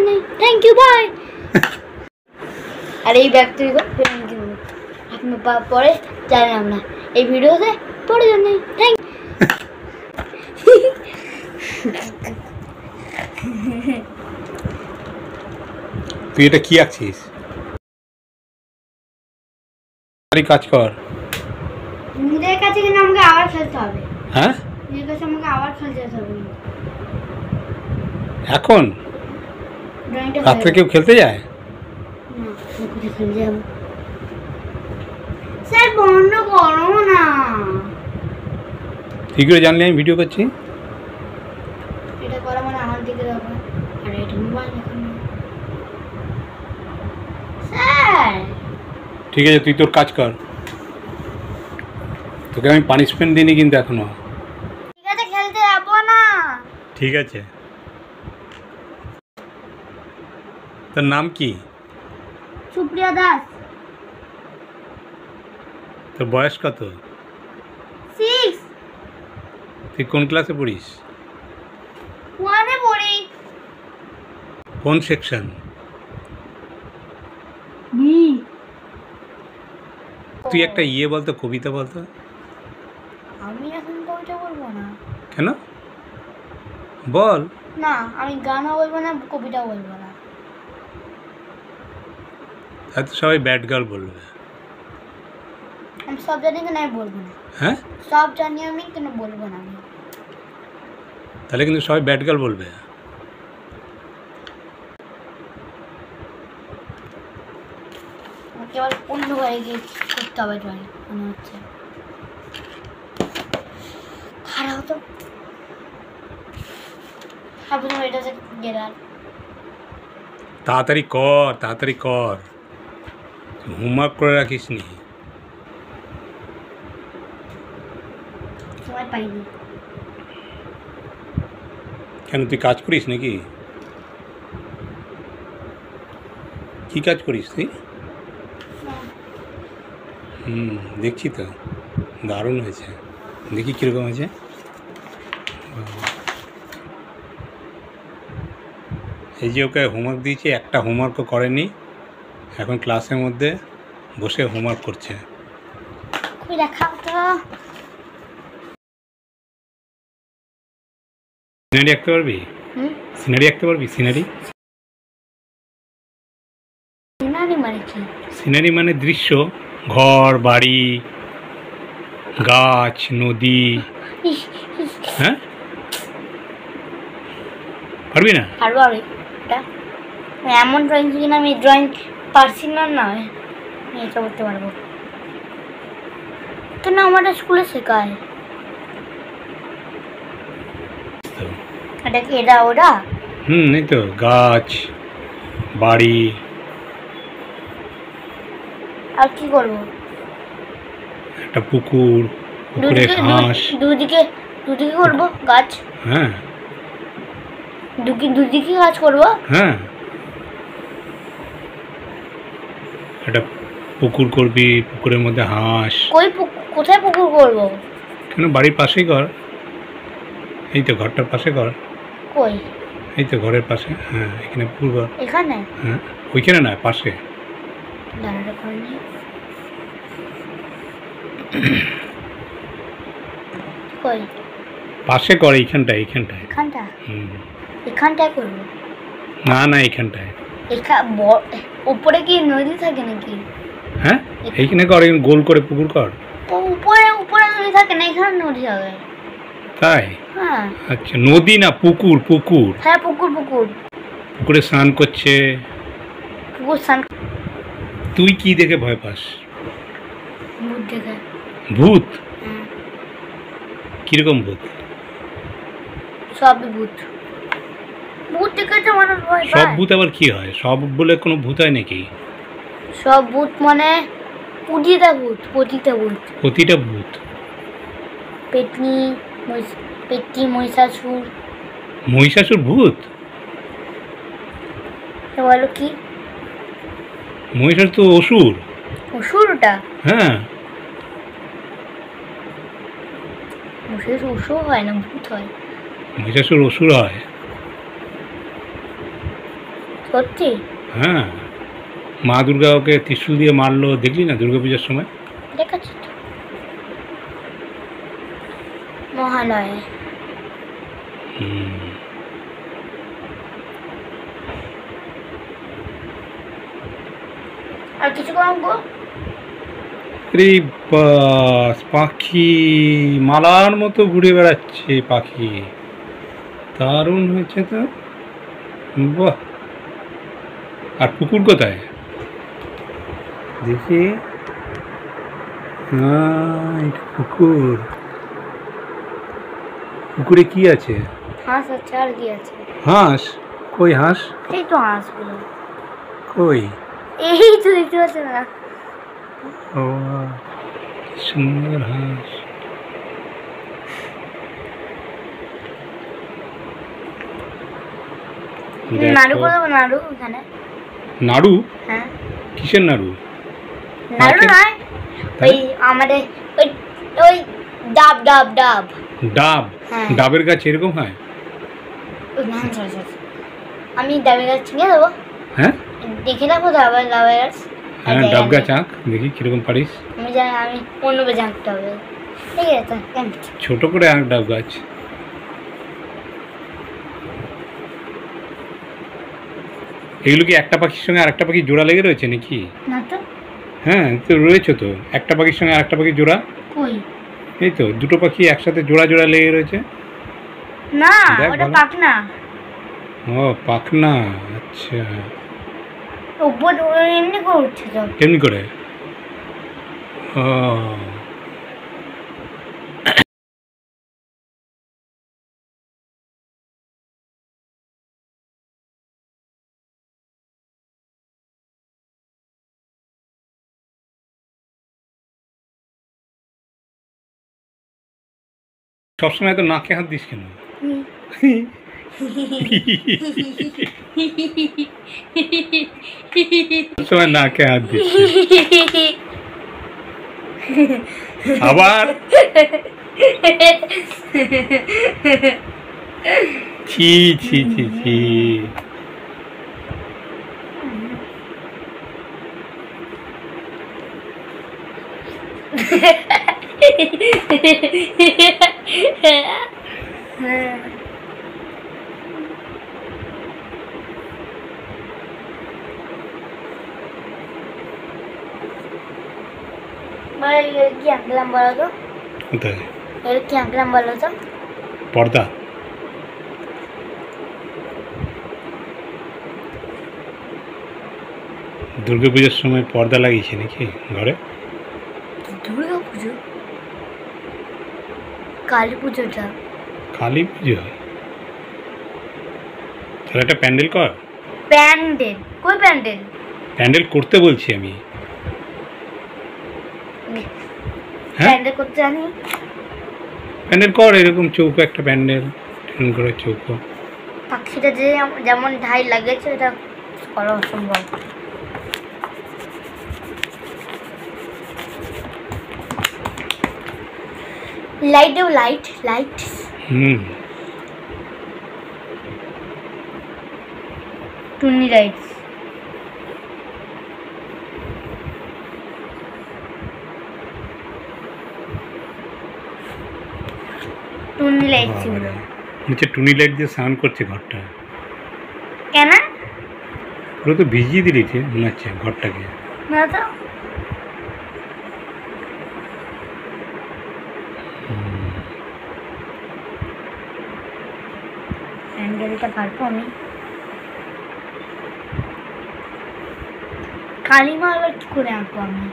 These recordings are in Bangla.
প্রয়োজন নেই। Thank you, by. আর এই ব্যক্তিগত আপনি পরে জানেন না এই ভিডিওতে প্রয়োজন নেই। থ্যাংক তুই এটা কি আঁকছিস? কাজ কর। নিজের কাছে কিন্তু আমাকে আবার খেলতে হবে। হ্যাঁ, নিজের কাছে আমাকে আবার খেলতে হবে। এখন রাত্রে কেউ খেলতে যায় না? খেলতে যাবো স্যার, বন্ধ করো না। তুই করে জানলি আমি ভিডিও করছি? এটা করা মানে আমার দিকে যাবো। আর এটা মোবাইল এখন স্যার। ঠিক আছে, তুই তোর কাজ কর। তোকে আমি পানিশমেন্ট দিইনি কিন্তু এখনো। ঠিক আছে, খেলতে যাবো না। ঠিক আছে, তোর নাম কি? সুপ্রিয়া দাস। তোর বয়স কত? 6। তুই কোন ক্লাসে পড়িস? 1-এ পড়ি। কোন সেকশন? বি। তুই একটা বলতো, কবিতা বলতো। আমি এখন কবিতা বলবো না। কেন? বল না, আমি গানও বলবো না, কবিতা বলবো না। হয়তো সবাই ব্যাড গার্ল বলবে। আমি সব জানি কিন্তু আমি বলবো না। হ্যাঁ, সব জানি আমি কিন্তু বলবো না আমি। তাহলে কিন্তু সবাই ব্যাড গার্ল বলবে। আমাকে আবার অন্য হয়ে গিয়ে করতে হবে ড্রয়িং মনে হচ্ছে। খারাপ হতো ভাবছিলাম এটা যে গেলার। তাড়াতাড়ি কর, তাড়াতাড়ি কর, হোমওয়ার্ক করে রাখিস নি। সময় পাইনি। কেন, তুই কাজ করিস নাকি? কি কাজ করিস তুই? দেখছি তো, দারুণ হয়েছে। দেখি কীরকম হয়েছে। এই যে ওকে হোমওয়ার্ক দিয়েছি, একটা হোমওয়ার্কও করেনি, এখন ক্লাসের মধ্যে বসে হোমওয়ার্ক করছে। খুবই দেখাও তো। সিনারি আঁকতে পারবি? সিনারি আঁকতে পারবি? সিনারি সিনারি মানে কি? সিনারি মানে দৃশ্য, ঘর বাড়ি, গাছ, নদী। হ্যাঁ, পারবি না? পারবো আমি। এটা এমন ড্রয়িং শিখি না, আমি ড্রয়িং পারছি না। না, আমি এটা করতে পারবো তো না, আমার স্কুলে শেখায়। এটা কি এটা ওটা? এই তো গাছ বাড়ি। আর কি করবো? একটা পুকুর, পুকুরে ঘাস। দুদিকে করবো গাছ। হ্যাঁ, দুদিকে গাছ করবো। হ্যাঁ, একটা পুকুর করবি, পুকুরের মধ্যে হাঁস। কোথায় পুকুর করবো? কেন, বাড়ির পাশেই কর। এই তো ঘরটার পাশে কর। কই? এই তো ঘরের পাশে। হ্যাঁ, এখানে পুকুর কর। এখানে? হ্যাঁ, ওইখানে না, পাশে। দাঁড়াটা করে নি। কই? পাশে কর, এইখানটায়। এখানটা? এখানটায় করবো? না না, এইখানটায়। উপরে কি নদী থাকে নাকি? হ্যাঁ, এইখানে কর, গোল করে পুকুর কর। উপরে নদী থাকে না, এখানে নদী হবে। তাই? হ্যাঁ। আচ্ছা, নদী না, পুকুর। হ্যাঁ, পুকুর। পুকুরে স্নান করছে। পুকুর স্নান। তুই কি দেখে ভয় পাস? ভূত দেখে। ভূত? কিরকম ভূত? সব ভূত দেখে তো মানুষ ভয় পায়। সব ভূত আবার কি হয়? সব বলে কোনো ভূত হয় নাকি? সব ভূত মানে প্রতিটা ভূত। পেতনি, মহিষাসুর। ভূত? বলো কি? মহিষাসুর তো অসুর। ওটা? হ্যাঁ, মহিষাসুর অসুর হয় না, ভূত হয়। মহিষাসুর অসুর হয়। সত্যি? হ্যাঁ, মা দুর্গা ওকে ত্রিশূল দিয়ে মারলো, দেখলি না দুর্গা পূজার সময়? দেখাচ্ছি তো মহালয়ে। হুম। আর কিছু করবো? রে বাস, পাখি মালার মতো ঘুরে বেড়াচ্ছে পাখি, দারুণ হয়েছে তো। বাহ, আর পুকুর কোথায় দেখি? এটা পুকুর। পুকুরে কি আছে? হাঁস আছে, আর কি আছে? হাঁস? কই হাঁস? এই তো হাঁসগুলো, কই? এই তো দেখতে পাচ্ছ না? ও, কি সুন্দর হাঁস। নাড়ু দেখো। করে দেবো, নাড়ু ওখানে। নাড়ু? হ্যাঁ, কিসের নাড়ু? নাড়ু নয়, ওই আমাদের ওই ওই ডাব ডাব ডাব ডাব? হ্যাঁ। ডাবের গাছ এরকম হয়? ওই না, sorry, sorry। আমি ডাবের গাছ চিনে দেবো, হ্যাঁ দেখে রাখবো ডাবের ডাবের গাছ। হ্যাঁ, ডাব গাছ আঁক দেখি কিরকম পারিস। আমি জানি, আমি অন্য বেজে আঁকতে হবে। ঠিক আছে, ছোট করে আঁক ডাব গাছ। এগুলো কি একটা পাখির সঙ্গে আরেকটা পাখি জোড়া লেগে রয়েছে নাকি? না তো। হ্যাঁ তো রয়েছে তো, একটা পাখির সঙ্গে আরেকটা পাখি জোড়া। কই? এই তো দুটো পাখি একসাথে জোড়া জোড়া লেগে রয়েছে। না, দেখ ওটা ভালো। পাখনা। ও পাখনা, আচ্ছা। উপর এমনি করে উঠছে তো। কেমনি করে? ও, সবসময় তো নাকে হাত দিস কেন? সবসময় নাকে হাত দিস আবার? ছি ছি ছি ছি। কি আঁকলাম বলো তো? কোথায়? এর কি আঁকলাম বলো তো? পর্দা? দুর্গা পুজোর সময় পর্দা লাগিয়েছে নাকি ঘরে? দুর্গা পুজো, কালী পুজোটা। কালী পুজো? তাহলে একটা প্যান্ডেল কর। প্যান্ডেল? কই প্যান্ডেল? প্যান্ডেল করতে বলছি আমি। হ্যাঁ প্যান্ডেল করতে জানি। প্যান্ডেল কর, এরকম চৌকো একটা প্যান্ডেল, এরকম করে চৌকো। পাখিটা যে যেমন ঢাই লাগেছে, এটা করা অসম্ভব। লাইট দেবো, লাইট লাইট। হুম, টুনি লাইট। টুনি লাইট ছিল। নিচে টুনি লাইট দিয়ে স্নান করছে ঘরটা। কেন? পুরো তো ভিজিয়ে দিয়েছে মনে হচ্ছে ঘরটাকে। না তো। প্যান্ডেলটা পারবো আমি। কালিমা এবার কি করে আঁকবো আমি?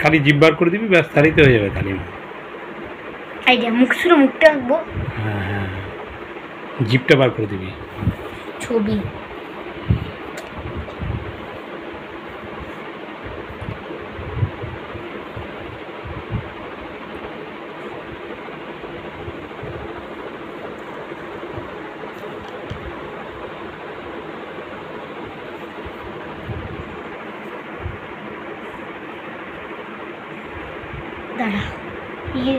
খালি জিভ বার করে দিবি, ব্যাস তাহলেই তো হয়ে যাবে কালিমা। আইডিয়া, মুখ শুরু, মুখটা আঁকবো। হ্যাঁ হ্যাঁ, জিভটা বার করে দিবি। ছবি। দাঁড়া, ইয়ে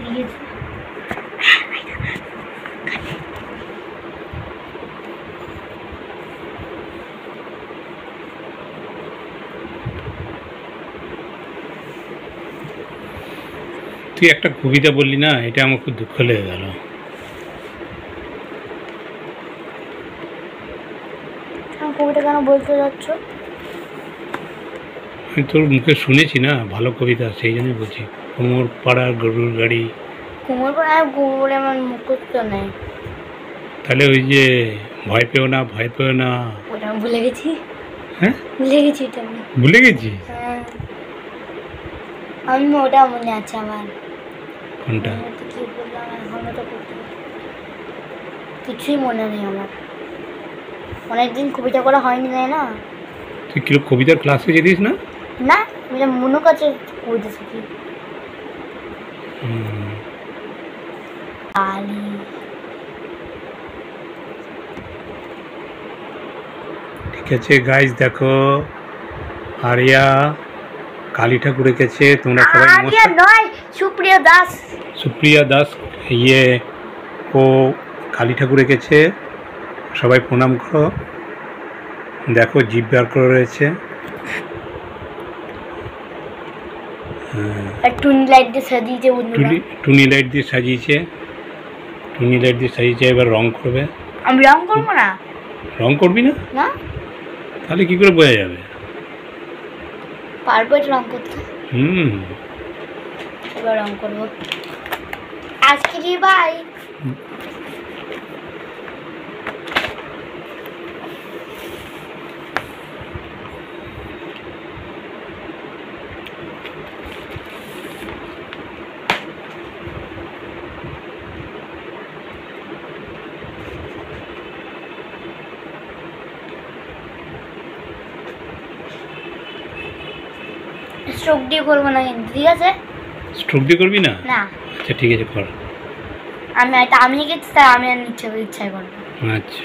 তুই একটা কবিতা বললি না, এটা আমার খুব দুঃখ লেগে গেল। কবিতা কেন বলতে যাচ্ছ? আমি তোর মুখে শুনেছি না ভালো কবিতা, সেই জন্যই বলছি। কুমোর পাড়ার গরুর গাড়ি। কুমোর পাড়া গোবরে আমার মুখস্থ নেই। তাহলে ওই যে ভয় পেও না, ভয় পেও না, ওটা আমি ভুলে গেছি। হ্যাঁ ভুলে গেছি ওটা আমি। ভুলে গেছি। হ্যাঁ, আমি ওটা মনে আছে আমার। কোনটা? আমি তো কি বললাম এখন, ওটা করতে কিছুই মনে নেই আমার। অনেকদিন কবিতা করা হয়নি, তাই না? তুই কি কবিতার ক্লাসে যেতিস না? না, আমি মনুর কাছে কবিতা শিখি। আলি ঠিক আছে গাইজ, দেখো আরিয়া কালী ঠাকুর এঁকেছে। তোমরা সবাই আরিয়া নয়, সুপ্রিয়া দাস। সুপ্রিয়া দাস ইয়ে ও কালী ঠাকুর এঁকেছে। সবাই প্রণাম করো। দেখো জিভ বার করে রয়েছে। টুনি লাইট দিয়ে সাজিয়েছে বন্ধুরা। টুনি লাইট দিয়ে সাজিয়েছে, টুনি লাইট দিয়ে সাজিয়েছে। এবার রং করবে। আমি রং করবো না। রং করবি না? না, তাহলে কি করে বোঝা যাবে? পারবো এটা রং করতে। এবার রং করবো। আজকে কি ভাই? স্ট্রোক দিয়ে করবো না কিন্তু, ঠিক আছে? স্ট্রোক দিয়ে করবি না? না, আচ্ছা ঠিক আছে কর। আমি গেছি তাই আমি আর ইচ্ছায় করবো। আচ্ছা।